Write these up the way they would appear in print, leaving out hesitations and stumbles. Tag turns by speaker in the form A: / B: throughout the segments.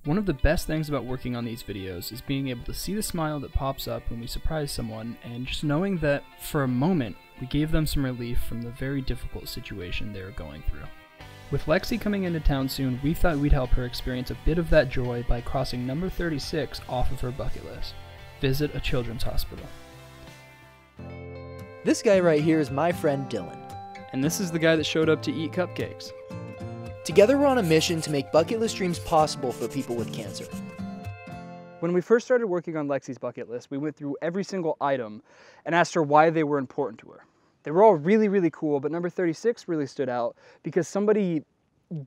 A: One of the best things about working on these videos is being able to see the smile that pops up when we surprise someone, and just knowing that, for a moment, we gave them some relief from the very difficult situation they were going through. With Lexi coming into town soon, we thought we'd help her experience a bit of that joy by crossing number 36 off of her bucket list. Visit a children's hospital.
B: This guy right here is my friend Dillon.
A: And this is the guy that showed up to eat cupcakes.
B: Together we're on a mission to make bucket list dreams possible for people with cancer.
C: When we first started working on Lexi's bucket list, we went through every single item and asked her why they were important to her. They were all really, really cool, but number 36 really stood out because somebody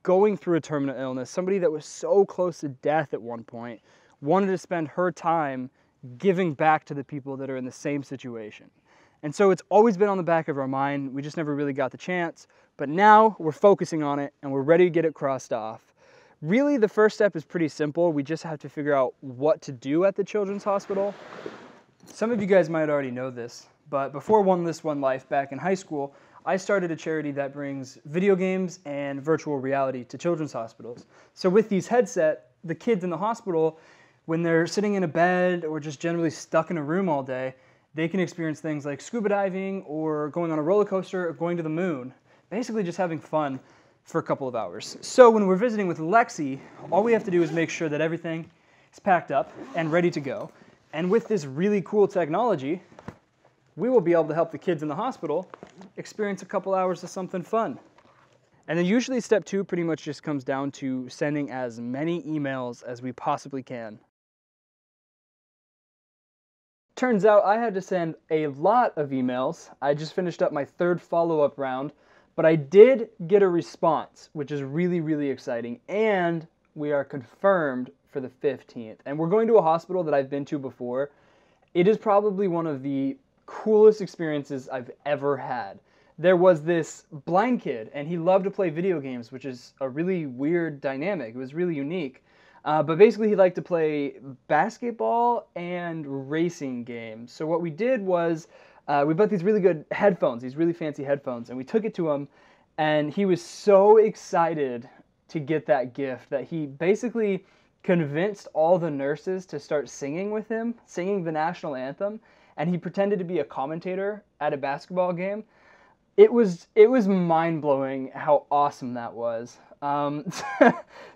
C: going through a terminal illness, somebody that was so close to death at one point, wanted to spend her time giving back to the people that are in the same situation. And so it's always been on the back of our mind. We just never really got the chance. But now we're focusing on it and we're ready to get it crossed off. Really, the first step is pretty simple. We just have to figure out what to do at the children's hospital. Some of you guys might already know this, but before One List, One Life back in high school, I started a charity that brings video games and virtual reality to children's hospitals. So with these headsets, the kids in the hospital, when they're sitting in a bed or just generally stuck in a room all day, they can experience things like scuba diving or going on a roller coaster or going to the moon. Basically just having fun for a couple of hours. So when we're visiting with Lexi, all we have to do is make sure that everything is packed up and ready to go. And with this really cool technology, we will be able to help the kids in the hospital experience a couple hours of something fun. And then usually step 2 pretty much just comes down to sending as many emails as we possibly can. Turns out I had to send a lot of emails. I just finished up my 3rd follow-up round, but I did get a response, which is really, really exciting, and we are confirmed for the 15th. And we're going to a hospital that I've been to before. It is probably one of the coolest experiences I've ever had. There was this blind kid, and he loved to play video games, which is a really weird dynamic. It was really unique. But basically he liked to play basketball and racing games. So what we did was we bought these really good headphones, these really fancy headphones, and we took it to him, and he was so excited to get that gift that he basically convinced all the nurses to start singing with him, singing the national anthem, and he pretended to be a commentator at a basketball game. It was mind-blowing how awesome that was.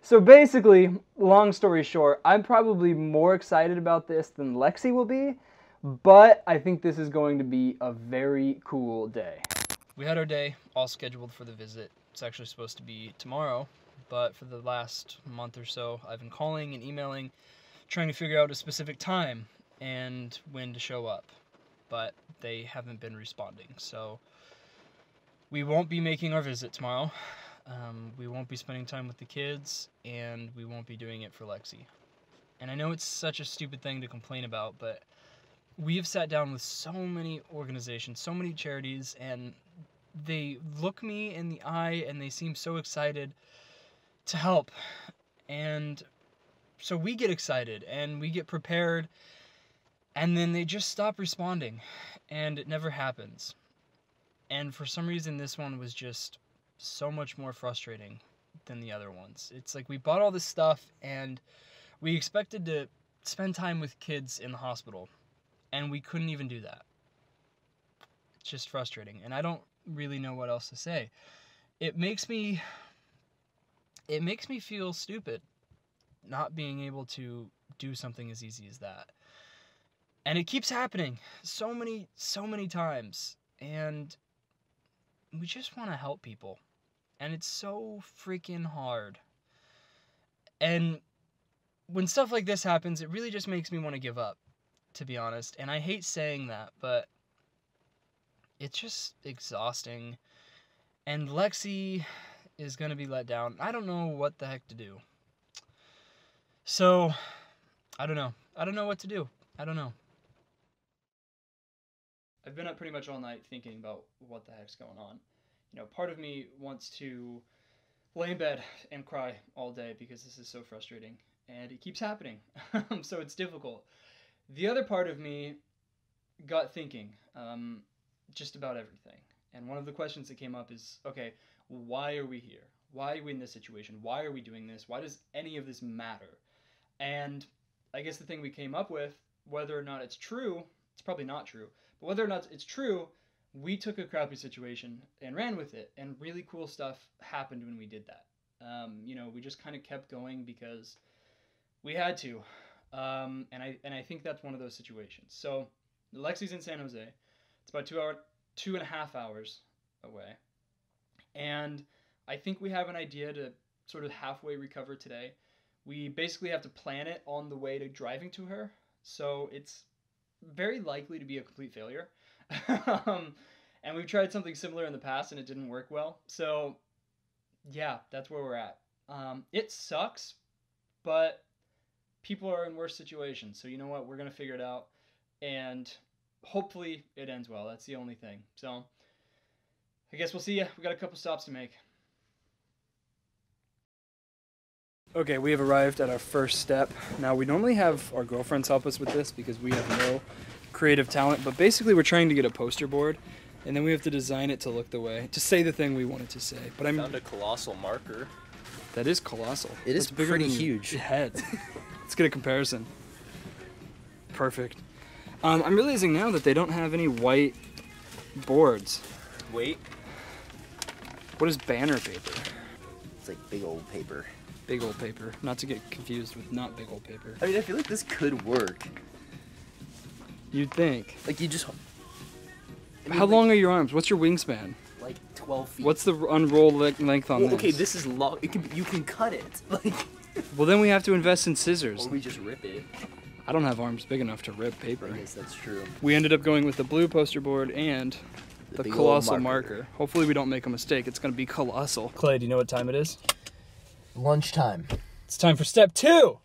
C: So basically, long story short, I'm probably more excited about this than Lexi will be, but I think this is going to be a very cool day.
A: We had our day all scheduled for the visit. It's actually supposed to be tomorrow, but for the last month or so, I've been calling and emailing, trying to figure out a specific time and when to show up, but they haven't been responding, so we won't be making our visit tomorrow. We won't be spending time with the kids, and we won't be doing it for Lexi. And I know it's such a stupid thing to complain about, but we have sat down with so many organizations, so many charities, and they look me in the eye and they seem so excited to help. And so we get excited and we get prepared, and then they just stop responding, and it never happens. And for some reason, this one was just so much more frustrating than the other ones. It's like we bought all this stuff and we expected to spend time with kids in the hospital, and we couldn't even do that. It's just frustrating, and I don't really know what else to say. It makes me feel stupid not being able to do something as easy as that. And it keeps happening so many times, and we just want to help people. And it's so freaking hard. And when stuff like this happens, it really just makes me want to give up, to be honest. And I hate saying that, but it's just exhausting. And Lexi is going to be let down. I don't know what the heck to do. So, I don't know. I don't know what to do. I don't know. I've been up pretty much all night thinking about what the heck's going on. You know, part of me wants to lay in bed and cry all day because this is so frustrating, and it keeps happening, so it's difficult. The other part of me got thinking just about everything, and one of the questions that came up is, okay, why are we here? Why are we in this situation? Why are we doing this? Why does any of this matter? And I guess the thing we came up with, whether or not it's true, it's probably not true, but whether or not it's true, we took a crappy situation and ran with it, and really cool stuff happened when we did that. You know, we just kind of kept going because we had to, and I think that's one of those situations. So Lexi's in San Jose. It's about 2.5 hours away, and I think we have an idea to sort of halfway recover today. We basically have to plan it on the way to driving to her, so it's very likely to be a complete failure. And we've tried something similar in the past and it didn't work well. So yeah, that's where we're at. It sucks, but people are in worse situations. So you know what? We're going to figure it out, and hopefully it ends well. That's the only thing. So I guess we'll see ya. We got a couple stops to make.
C: Okay, we have arrived at our first step. Now, we normally have our girlfriends help us with this because we have no creative talent, but basically we're trying to get a poster board, and then we have to design it to look the way, to say the thing we wanted to say. But I
D: found a colossal marker.
C: That is colossal.
B: It is pretty huge.
C: Head. Let's get a comparison. Perfect. I'm realizing now that they don't have any white boards.
D: Wait.
C: What is banner paper?
B: It's like big old paper.
C: Big old paper. Not to get confused with not big old paper.
B: I mean, I feel like this could work.
C: You'd think.
B: Like, you just...
C: How long are your arms? What's your wingspan?
B: Like 12 feet.
C: What's the unroll length on this?
B: Okay, this is long. You can cut it. Like.
C: Well, then we have to invest in scissors.
B: Or we just rip it.
C: I don't have arms big enough to rip paper.
B: I guess that's true.
C: We ended up going with the blue poster board and the colossal marker. Hopefully we don't make a mistake. It's going to be colossal. Clay, do you know what time it is?
B: Lunchtime.
C: It's time for step 2! In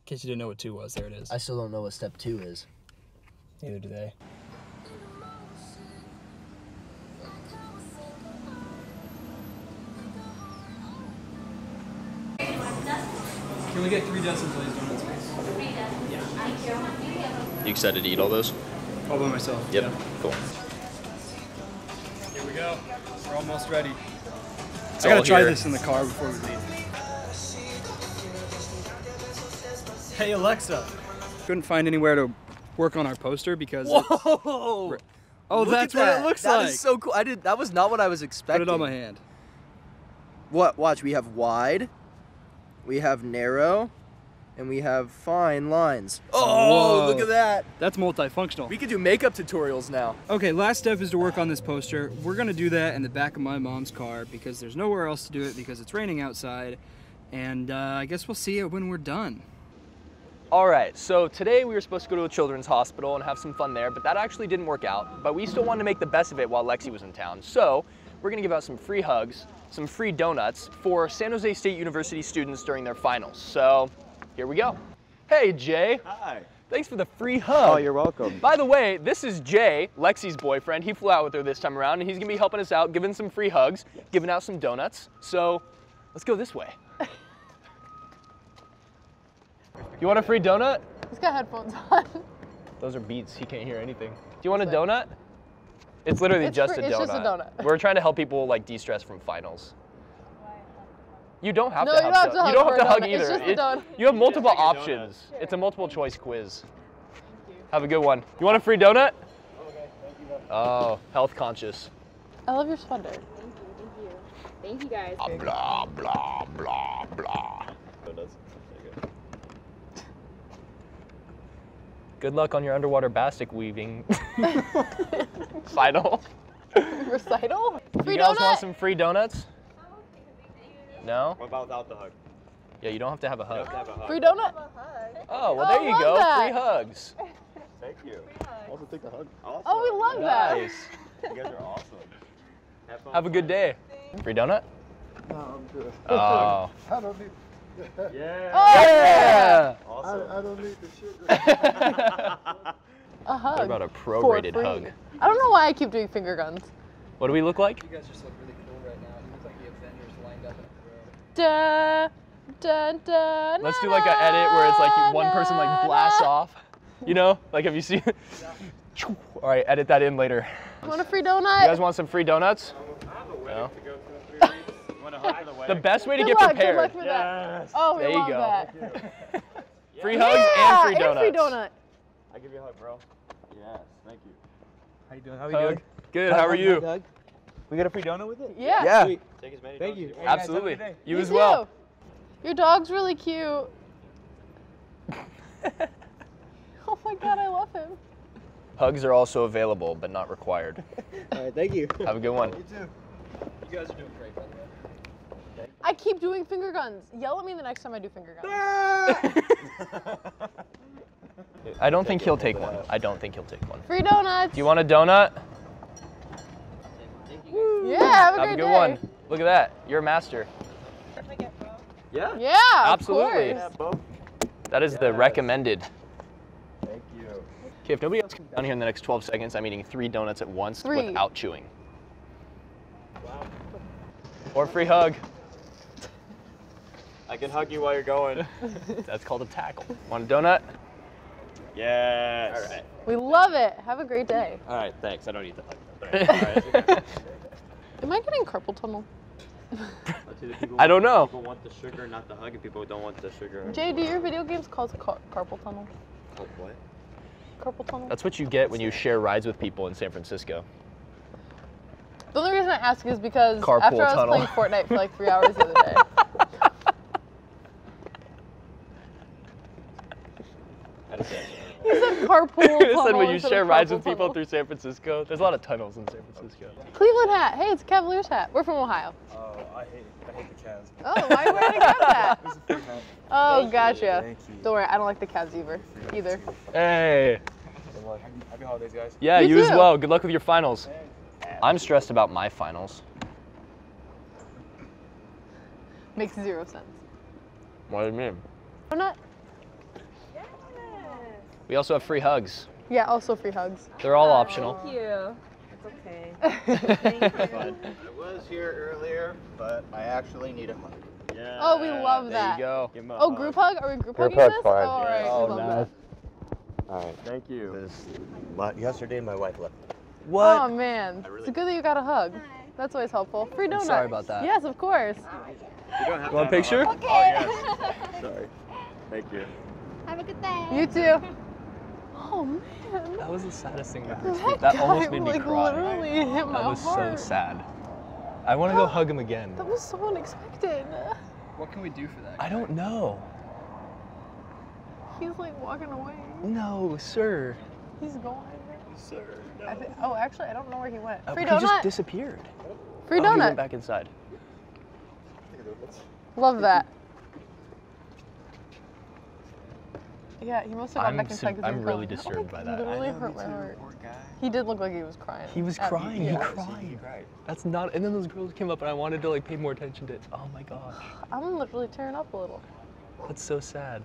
C: case you didn't know what 2 was, there it is.
B: I still don't know what step 2 is.
C: Neither do they. Can we get 3 dozen glazed donuts, please? Yeah.
D: You excited to eat all those?
C: All by myself.
D: Yep.
C: Yeah.
D: Cool.
C: Here we go. We're almost ready.
D: It's
C: I gotta
D: all
C: try
D: here.
C: this in the car before we leave. Hey Alexa. Couldn't find anywhere to work on our poster because
B: Whoa!
C: oh,
B: Look
C: that's
B: at
C: what
B: that.
C: it looks
B: That
C: like.
B: is so cool. That was not what I was expecting.
C: Put it on my hand.
B: What? Watch, we have wide, we have narrow, and we have fine lines. Oh,
C: Whoa.
B: look at that.
C: That's multifunctional.
B: We could do makeup tutorials now.
C: Okay, last step is to work on this poster. We're gonna do that in the back of my mom's car because there's nowhere else to do it because it's raining outside. And I guess we'll see it when we're done.
E: All right, so today we were supposed to go to a children's hospital and have some fun there, but that actually didn't work out. But we still wanted to make the best of it while Lexi was in town. So we're gonna give out some free hugs, some free donuts for San Jose State University students during their finals. So here we go. Hey, Jay.
F: Hi.
E: Thanks for the free hug.
F: Oh, you're welcome.
E: By the way, this is Jay, Lexi's boyfriend. He flew out with her this time around, and he's gonna be helping us out, giving some free hugs, giving out some donuts. So let's go this way. You want a free donut?
G: He's got headphones on.
E: Those are Beats. He can't hear anything. Do you want a donut? It's literally just a donut.
G: It's just a donut.
E: We're trying to help people like de-stress from finals. You don't have
G: No,
E: to
G: you don't have to hug
E: you don't
G: for
E: have to
G: a
E: hug
G: donut.
E: either.
G: It's just a donut.
E: You have multiple
F: take a donut.
E: options. It's a multiple choice quiz. Have a good one. You want a free donut?
F: Okay, thank you.
E: Oh, health conscious.
G: I love your sweater.
H: Thank you. Thank you guys.
E: Blah, blah, blah, blah. Good luck on your underwater bastic weaving final.
G: Recital? Free
E: You guys
G: donut?
E: want some free donuts? No?
F: What about without the hug?
E: Yeah, you don't have to have a hug.
F: Have a hug.
G: Free donut?
E: Oh, well,
G: Oh,
E: there you
G: love
E: go.
G: that.
E: Free hugs.
F: Thank you. Also take the hug. Awesome.
G: Oh, we love that.
E: Nice.
F: You guys are awesome. Have fun.
E: Have a good day. Free donut?
F: No, I'm good.
E: Oh.
F: I don't need. Yeah.
G: Oh,
E: Yeah!
F: Awesome. I don't need the sugar.
G: A hug.
E: What about a
G: For
E: prorated
G: free.
E: hug?
G: I don't know why I keep doing finger guns.
E: What do we look like?
A: You guys just look really cool right now. You look like the Avengers lined up in a row.
G: Da, da, da,
E: Let's do like an edit where it's like one person like blasts off. You know? Like, have you seen? All right, edit that in later.
G: Want a free donut?
E: You guys want some free donuts? No? The best way to
G: Good
E: get
G: luck,
E: prepared.
G: Good luck for that. Oh, we
E: There you
G: love
E: go.
G: that.
E: Free hugs and free donuts.
G: free donut.
F: I'll give you a hug, bro. Yes, thank you.
I: How you doing? How
E: Hug. Good, how are you?
I: Hug. We got a free donut with it?
G: Yeah.
E: Yeah,
F: Take as many
I: Thank
F: dogs
I: you.
F: as
I: Hey,
F: want.
I: guys, have a
E: absolutely.
I: good day.
E: You
G: Me
E: as well.
G: too. Your dog's really cute. Oh my god, I love him.
E: Hugs are also available, but not required.
I: All right, thank you.
E: Have a good one.
I: You too.
A: You guys are doing great, by the way.
G: I keep doing finger guns. Yell at me the next time I do finger guns.
E: I don't think he'll take one. I don't think he'll take one.
G: Free donuts.
E: Do you want a donut?
G: Yeah, have a
E: Have
G: great
E: a good
G: day.
E: one. Look at that. You're a master.
F: Yeah?
G: Yeah,
E: Absolutely.
G: Of course.
E: That is the recommended.
F: Thank you.
E: Okay, if nobody else comes down here in the next 12 seconds, I'm eating 3 donuts at once
G: 3.
E: without chewing. Wow. Or free hug.
F: I can hug you while you're going.
E: That's called a tackle. Want a donut?
F: Yes.
E: All right.
G: We love it. Have a great day.
F: All right, thanks. I don't need the hug. All right.
G: Am I getting carpal tunnel?
E: I don't know.
F: People want the sugar, not the hug, and people don't want the sugar.
G: Jay, do your video games called carpal tunnel?
F: Called what?
G: Carpal tunnel?
E: That's what you get when you share rides with people in San Francisco.
G: The only reason I ask is because
E: Carpool
G: after I was
E: tunnel.
G: playing Fortnite for like 3 hours the other day. He said carpool tunnel.
E: It said when you
G: instead
E: share
G: of
E: rides
G: carpal
E: with people
G: tunnel.
E: through San Francisco. There's a lot of tunnels in San Francisco.
G: Cleveland hat. Hey, it's a Cavaliers hat. We're from Ohio.
I: Oh, I hate the Cavs.
G: Oh, why are you wearing a Cavs hat?
I: This is a free hat.
G: Oh, gotcha.
I: Thank you.
G: Don't worry, I don't like the Cavs either.
E: Hey.
I: Good luck. Happy holidays, guys.
E: Yeah,
G: You
E: you as
G: too.
E: well. Good luck with your finals. I'm stressed about my finals.
G: Makes 0 sense.
E: What do you mean?
G: Donut?
E: We also have free hugs.
G: Yeah, also free hugs.
E: They're all optional.
J: Thank you. It's okay. Thank you.
K: I was here earlier, but I actually need a hug.
F: Yeah.
G: Oh, we love
E: There
G: that.
E: you go.
F: Give him a
G: Oh,
F: hug.
G: group hug? Are we group
K: Group
G: hugging
K: hug's
G: this?
K: fine.
G: Oh, all right.
F: Oh,
G: we love that.
F: All right, thank you.
K: Yesterday, my wife left.
E: What?
G: Oh, man. It's good that you got a hug. That's always helpful. Free donut.
E: sorry about that.
G: Yes, of course.
F: You don't have
E: You want a
F: to have
E: picture?
F: hug. Oh, yes. Sorry. Thank you.
J: Have a good day.
G: You too. Oh, man.
E: That was the saddest thing I've ever
G: That
E: seen. That
G: guy,
E: almost made me
G: like,
E: cry.
G: literally hit my
E: That was
G: heart.
E: so sad. I want to go hug him again.
G: That was so unexpected.
A: What can we do for that?
E: I don't know.
G: He's like walking away.
E: No, sir.
G: He's going.
F: Sir,
G: Oh, actually, I don't know where he went. Free
E: He just
G: donut.
E: disappeared.
G: Free
E: Oh, he
G: donut.
E: went back inside.
G: Love that. Yeah, he must have gone back inside. 'Cause he
E: I'm
G: was
E: really
G: crying.
E: disturbed by that.
G: Literally hurt my heart. He did look like he was crying.
E: He was
G: At me.
E: crying. He
G: Yeah.
E: cried. That's not. And then those girls came up, and I wanted to like pay more attention to it. Oh my gosh,
G: I'm literally tearing up a little.
E: that's so sad.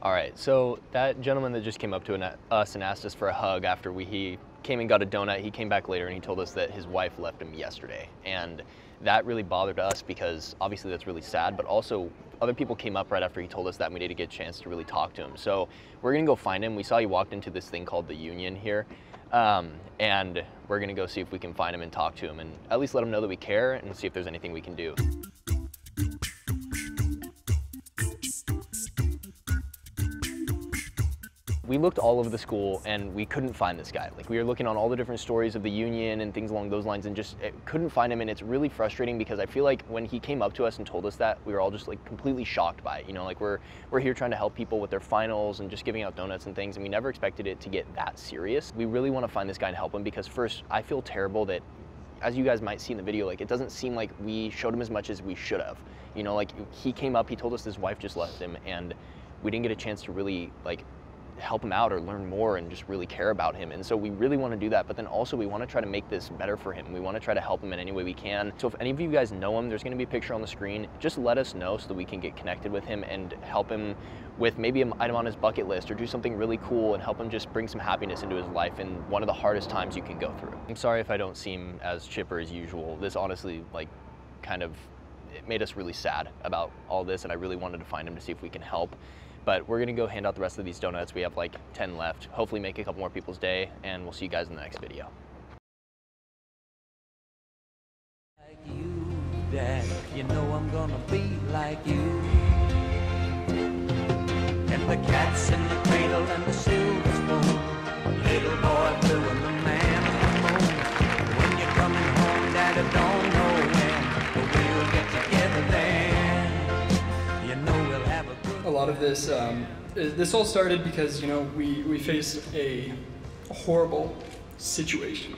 E: All right, so that gentleman that just came up to us and asked us for a hug after he came and got a donut, he came back later and he told us that his wife left him yesterday, and that really bothered us because obviously that's really sad, but also other people came up right after he told us that, and we didn't get a chance to really talk to him. So we're gonna go find him. We saw he walked into this thing called the Union here, and we're gonna go see if we can find him and talk to him and at least let him know that we care and see if there's anything we can do. We looked all over the school and we couldn't find this guy. Like, we were looking on all the different stories of the Union and things along those lines and just couldn't find him, and it's really frustrating because I feel like when he came up to us and told us that, we were all just like completely shocked by it. You know, like we're here trying to help people with their finals and just giving out donuts and things, and we never expected it to get that serious. We really want to find this guy and help him because first, I feel terrible that, as you guys might see in the video, like it doesn't seem like we showed him as much as we should have. You know, like he came up, he told us his wife just left him, and we didn't get a chance to really like help him out or learn more and just really care about him. And so we really want to do that, but then also we want to try to make this better for him. We want to try to help him in any way we can. So if any of you guys know him, there's going to be a picture on the screen. Just let us know so that we can get connected with him and help him with maybe an item on his bucket list or do something really cool and help him just bring some happiness into his life in one of the hardest times you can go through. I'm sorry if I don't seem as chipper as usual. This honestly, like, kind of, it made us really sad about all this, and I really wanted to find him to see if we can help. But we're gonna go hand out the rest of these donuts. We have like 10 left. Hopefully make a couple more people's day, and we'll see you guys in the next video.
L: Like you, Dad, you know I'm gonna be like you. And the cats
M: lot of this. This all started because, you know, we faced a horrible situation